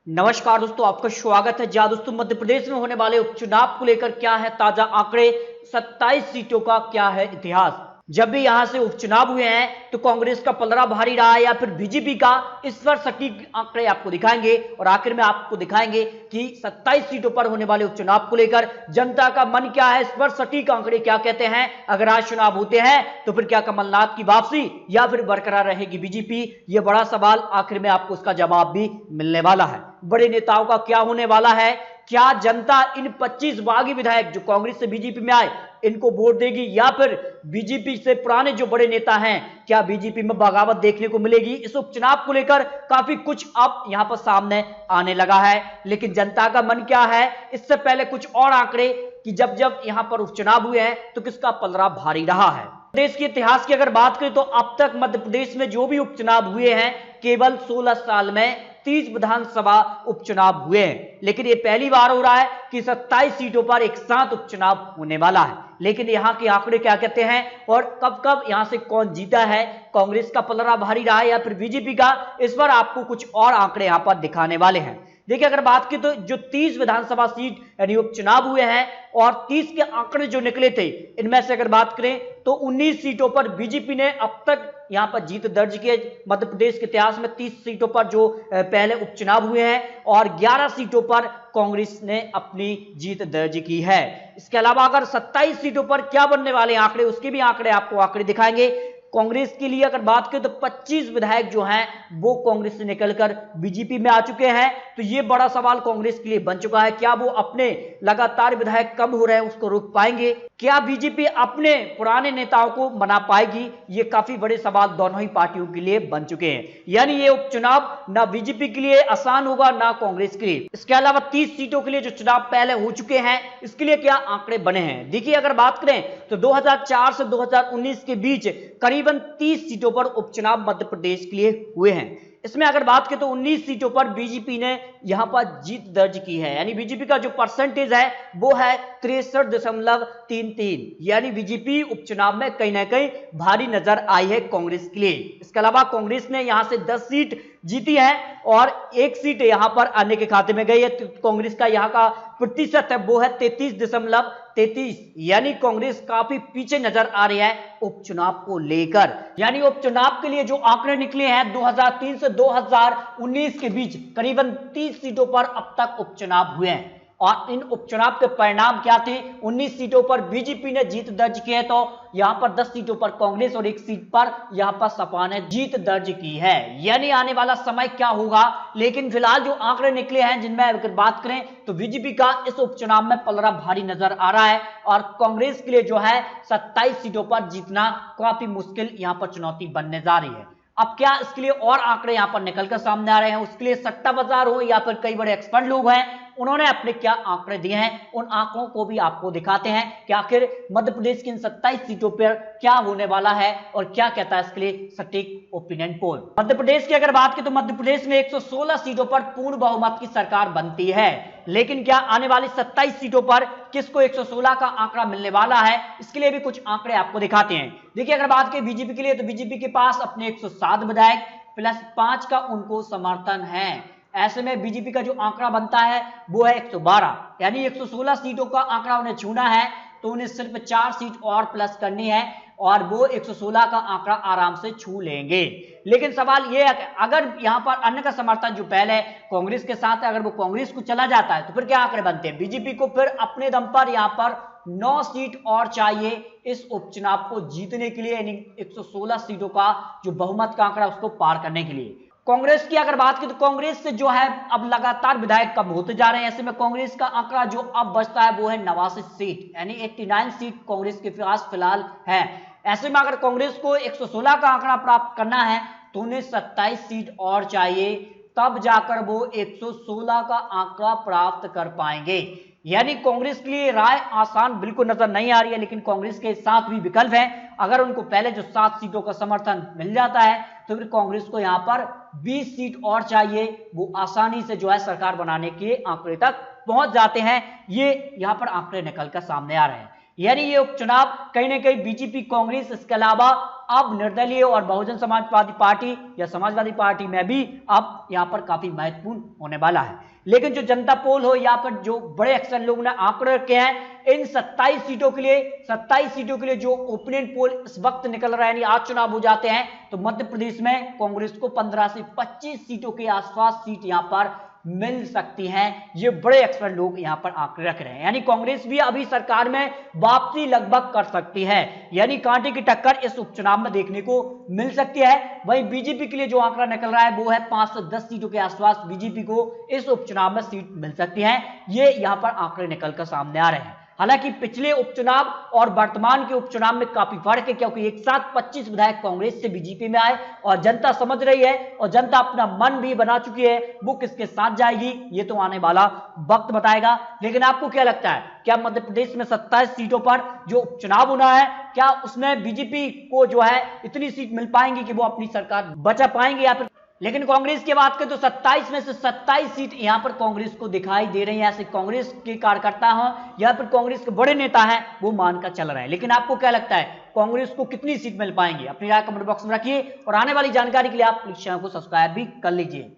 नमस्कार दोस्तों, आपका स्वागत है। जी दोस्तों, मध्य प्रदेश में होने वाले उपचुनाव को लेकर क्या है ताजा आंकड़े, 27 सीटों का क्या है इतिहास। जब भी यहां से उपचुनाव हुए हैं तो कांग्रेस का पलड़ा भारी रहा है या फिर बीजेपी का, इस पर सटीक आंकड़े आपको दिखाएंगे और आखिर में आपको दिखाएंगे कि 27 सीटों पर होने वाले उपचुनाव को लेकर जनता का मन क्या है, इस पर सटीक आंकड़े क्या कहते हैं। अगर आज चुनाव होते हैं तो फिर क्या कमलनाथ की वापसी या फिर बरकरार रहेगी बीजेपी, ये बड़ा सवाल। आखिर में आपको उसका जवाब भी मिलने वाला है। बड़े नेताओं का क्या होने वाला है, क्या जनता इन 25 बागी विधायक जो कांग्रेस से बीजेपी में आए इनको वोट देगी या फिर बीजेपी से पुराने जो बड़े नेता हैं, क्या बीजेपी में बगावत देखने को मिलेगी। इस उपचुनाव को लेकर काफी कुछ अब यहां पर सामने आने लगा है, लेकिन जनता का मन क्या है, इससे पहले कुछ और आंकड़े कि जब जब यहां पर उपचुनाव हुए हैं तो किसका पलड़ा भारी रहा है। देश के इतिहास की अगर बात करें तो अब तक मध्य प्रदेश में जो भी उपचुनाव हुए हैं, केवल 16 साल में 30 विधानसभा उपचुनाव हुए हैं, लेकिन ये पहली बार हो रहा है कि 27 सीटों पर एक साथ उपचुनाव होने वाला है। लेकिन यहाँ के आंकड़े क्या कहते हैं और कब कब यहां से कौन जीता है, कांग्रेस का पलड़ा भारी रहा है या फिर बीजेपी का, इस पर आपको कुछ और आंकड़े यहां पर दिखाने वाले हैं। देखिए, अगर बात की तो जो 30 विधानसभा सीट यानी उपचुनाव हुए हैं और 30 के आंकड़े जो निकले थे, इनमें से अगर बात करें तो 19 सीटों पर बीजेपी ने अब तक यहां पर जीत दर्ज की है। मध्य प्रदेश के इतिहास में 30 सीटों पर जो पहले उपचुनाव हुए हैं और 11 सीटों पर कांग्रेस ने अपनी जीत दर्ज की है। इसके अलावा अगर 27 सीटों पर क्या बनने वाले आंकड़े, उसके भी आंकड़े आपको आंकड़े दिखाएंगे। कांग्रेस के लिए अगर बात करें तो 25 विधायक जो हैं वो कांग्रेस से निकलकर बीजेपी में आ चुके हैं, तो ये बड़ा सवाल कांग्रेस के लिए बन चुका है। क्या वो अपने लगातार विधायक कम हो रहे हैं उसको रोक पाएंगे, क्या बीजेपी अपने पुराने नेताओं को मना पाएगी, ये काफी बड़े सवाल दोनों ही पार्टियों के लिए बन चुके हैं। यानी ये उपचुनाव ना बीजेपी के लिए आसान होगा ना कांग्रेस के लिए। इसके अलावा 30 सीटों के लिए जो चुनाव पहले हो चुके हैं, इसके लिए क्या आंकड़े बने हैं। देखिए, अगर बात करें तो 2004 से 2019 के बीच करीबन 30 सीटों पर उपचुनाव मध्य प्रदेश के लिए हुए हैं। इसमें अगर बात करें तो 19 सीटों पर बीजेपी ने यहां पर जीत दर्ज की है, यानी बीजेपी का जो परसेंटेज है वो है 63.33, यानी बीजेपी उपचुनाव में कहीं ना कहीं भारी नजर आई है कांग्रेस के लिए। इसके अलावा कांग्रेस ने यहां से 10 सीट जीती है और एक सीट यहां पर अन्य के खाते में गई है। तो कांग्रेस का यहां का प्रतिशत है वो है 33.33, यानी कांग्रेस काफी पीछे नजर आ रही है उपचुनाव को लेकर। यानी उपचुनाव के लिए जो आंकड़े निकले हैं 2003 से 2019 के बीच करीबन 30 सीटों पर अब तक उपचुनाव हुए हैं और इन उपचुनाव के परिणाम क्या थे। 19 सीटों पर बीजेपी ने जीत दर्ज की है, तो यहां पर 10 सीटों पर कांग्रेस और एक सीट पर यहां पर सपा ने जीत दर्ज की है। यानी आने वाला समय क्या होगा, लेकिन फिलहाल जो आंकड़े निकले हैं जिनमें अगर बात करें तो बीजेपी का इस उपचुनाव में पलड़ा भारी नजर आ रहा है और कांग्रेस के लिए जो है 27 सीटों पर जीतना काफी मुश्किल यहां पर चुनौती बनने जा रही है। अब क्या इसके लिए और आंकड़े यहां पर निकलकर सामने आ रहे हैं, उसके लिए सट्टा बाजार हो या फिर कई बड़े एक्सपर्ट लोग हैं, उन्होंने अपने क्या आंकड़े दिए हैं, उन आंकड़ों को भी आपको दिखाते हैं कि आखिर मध्य प्रदेश की इन 27 सीटों पर क्या होने वाला है और क्या कहता है इसके लिए सटीक ओपिनियन पोल। मध्य प्रदेश की अगर बात की तो मध्य प्रदेश में 116 सीटों पर पूर्ण बहुमत की सरकार बनती है, लेकिन क्या आने वाली 27 सीटों पर किसको 116 का आंकड़ा मिलने वाला है, इसके लिए भी कुछ आंकड़े आपको दिखाते हैं। देखिए, अगर बात करें बीजेपी के लिए तो बीजेपी के पास अपने 107 विधायक प्लस 5 का उनको समर्थन है। ऐसे में बीजेपी का जो आंकड़ा बनता है वो है 112, यानी 116 सीटों का आंकड़ा उन्हें छूना है तो उन्हें सिर्फ 4 सीट और प्लस करनी है और वो 116 का आंकड़ा आराम से छू लेंगे। लेकिन सवाल ये है कि अगर यहां पर अन्य का समर्थन जो पहले कांग्रेस के साथ है, अगर वो कांग्रेस को चला जाता है तो फिर क्या आंकड़े बनते हैं। बीजेपी को फिर अपने दम पर यहां पर 9 सीट और चाहिए इस उपचुनाव को जीतने के लिए, यानी 116 सीटों का जो बहुमत का आंकड़ा उसको पार करने के लिए। कांग्रेस की अगर बात की तो कांग्रेस से जो है अब लगातार विधायक कम होते जा रहे हैं। ऐसे में कांग्रेस का आंकड़ा जो अब बचता है वो है 89 सीट, यानी 89 सीट कांग्रेस के पास फिलहाल है। ऐसे में अगर कांग्रेस को 116 का आंकड़ा प्राप्त करना है तो उन्हें 27 सीट और चाहिए, तब जाकर वो 116 का आंकड़ा प्राप्त कर पाएंगे। यानी कांग्रेस के लिए राय आसान बिल्कुल नजर नहीं आ रही है, लेकिन कांग्रेस के साथ भी विकल्प है। अगर उनको पहले जो 7 सीटों का समर्थन मिल जाता है तो फिर कांग्रेस को यहां पर 20 सीट और चाहिए, वो आसानी से जो है सरकार बनाने के आंकड़े तक पहुंच जाते हैं। ये यहां पर आंकड़े निकलकर सामने आ रहे हैं। यानी ये उपचुनाव कहीं ना कहीं बीजेपी, कांग्रेस, इसके अलावा अब निर्दलीय और बहुजन समाजवादी पार्टी या समाजवादी पार्टी में भी अब यहां पर काफी महत्वपूर्ण होने वाला है। लेकिन जो जनता पोल हो, यहाँ पर जो बड़े अक्सर लोगों ने आंकड़े रखे हैं, इन 27 सीटों के लिए जो ओपिनियन पोल इस वक्त निकल रहा है, यानी आज चुनाव हो जाते हैं तो मध्य प्रदेश में कांग्रेस को 15 से 25 सीटों के आसपास सीट यहां पर मिल सकती हैं। ये बड़े एक्सपर्ट लोग यहां पर आंकड़े रख रहे हैं, यानी कांग्रेस भी अभी सरकार में वापसी लगभग कर सकती है, यानी कांटे की टक्कर इस उपचुनाव में देखने को मिल सकती है। वहीं बीजेपी के लिए जो आंकड़ा निकल रहा है वो है 5 से 10 सीटों के आसपास बीजेपी को इस उपचुनाव में सीट मिल सकती है। ये यहां पर आंकड़े निकलकर सामने आ रहे हैं। हालांकि पिछले उपचुनाव और वर्तमान के उपचुनाव में काफी फर्क है, क्योंकि एक साथ 25 विधायक कांग्रेस से बीजेपी में आए और जनता समझ रही है और जनता अपना मन भी बना चुकी है, वो किसके साथ जाएगी ये तो आने वाला वक्त बताएगा। लेकिन आपको क्या लगता है, क्या मध्य प्रदेश में 27 सीटों पर जो उपचुनाव होना है, क्या उसमें बीजेपी को जो है इतनी सीट मिल पाएंगी कि वो अपनी सरकार बचा पाएंगे या फिर? लेकिन कांग्रेस की बात करें तो 27 में से 27 सीट यहां पर कांग्रेस को दिखाई दे रही है, ऐसे कांग्रेस के कार्यकर्ता हैं या फिर कांग्रेस के बड़े नेता हैं वो मानकर चल रहे हैं। लेकिन आपको क्या लगता है, कांग्रेस को कितनी सीट मिल पाएंगी? अपनी राय कमेंट बॉक्स में रखिए और आने वाली जानकारी के लिए आप चैनल को सब्सक्राइब भी कर लीजिए।